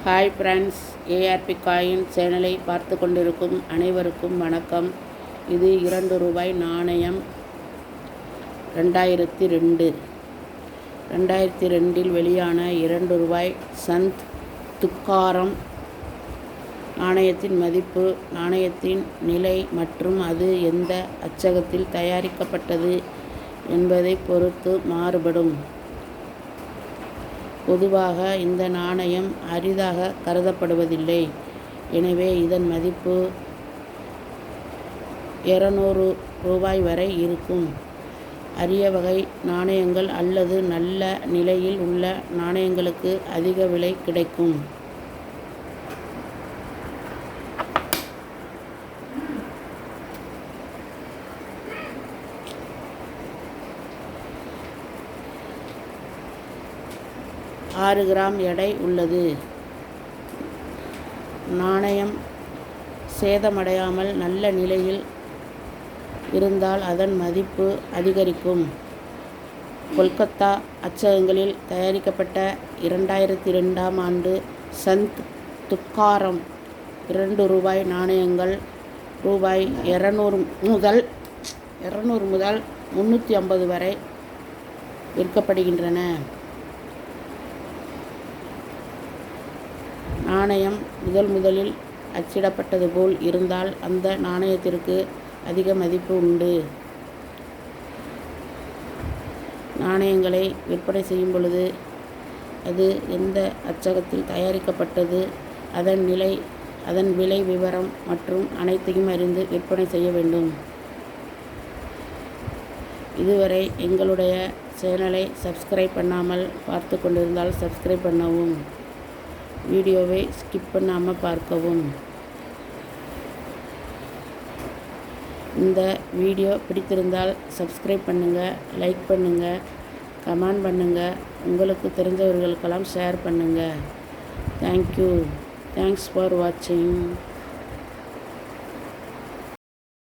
Hi friends, ARP coin சேனலை பார்த்து கொண்டிருக்கும் அனைவருக்கும் வணக்கம். இது ரூபாய் 2 நாணயம். 2002 வெளியான ரூபாய் சந்த் துக்காரம் நாணயத்தின் மதிப்பு, நாணயத்தின் நிலை மற்றும் அது எந்த அச்சகத்தில் தயாரிக்கப்பட்டது என்பதை பொறுத்து மாறுபடும். பொதுவாக இந்த நாணயம் அரிதாக கருதப்படுவதில்லை. எனவே இதன் மதிப்பு 200 ரூபாய் வரை இருக்கும். அரிய வகை நாணயங்கள் அல்லது நல்ல நிலையில் உள்ள நாணயங்களுக்கு அதிக விலை கிடைக்கும். ஆறு கிராம் எடை உள்ளது. நாணயம் சேதமடையாமல் நல்ல நிலையில் இருந்தால் அதன் மதிப்பு அதிகரிக்கும். கொல்கத்தா அச்சகங்களில் தயாரிக்கப்பட்ட 2002ஆம் ஆண்டு சந்த் துக்காரம் 2 ரூபாய் நாணயங்கள் ரூபாய் 200 முதல் 350 வரை விற்கப்படுகின்றன. நாணயம் முதலில் அச்சிடப்பட்டது போல் இருந்தால் அந்த நாணயத்திற்கு அதிக மதிப்பு உண்டு. நாணயங்களை விற்பனை செய்யும் பொழுது அது எந்த அச்சகத்தில் தயாரிக்கப்பட்டது, அதன் விலை விவரம் மற்றும் அனைத்தையும் அறிந்து விற்பனை செய்ய வேண்டும். இதுவரை எங்களுடைய சேனலை சப்ஸ்கிரைப் பண்ணாமல் பார்த்து கொண்டிருந்தால் சப்ஸ்கிரைப் பண்ணவும், வீடியோவை ஸ்கிப் பண்ணாமல் பார்க்கவும். இந்த வீடியோ பிடித்திருந்தால் சப்ஸ்கிரைப் பண்ணுங்கள், லைக் பண்ணுங்கள், கமெண்ட் பண்ணுங்கள், உங்களுக்கு தெரிஞ்சவர்களுக்கெல்லாம் ஷேர் பண்ணுங்கள். தேங்க்யூ. தேங்க்ஸ் ஃபார் வாட்சிங்.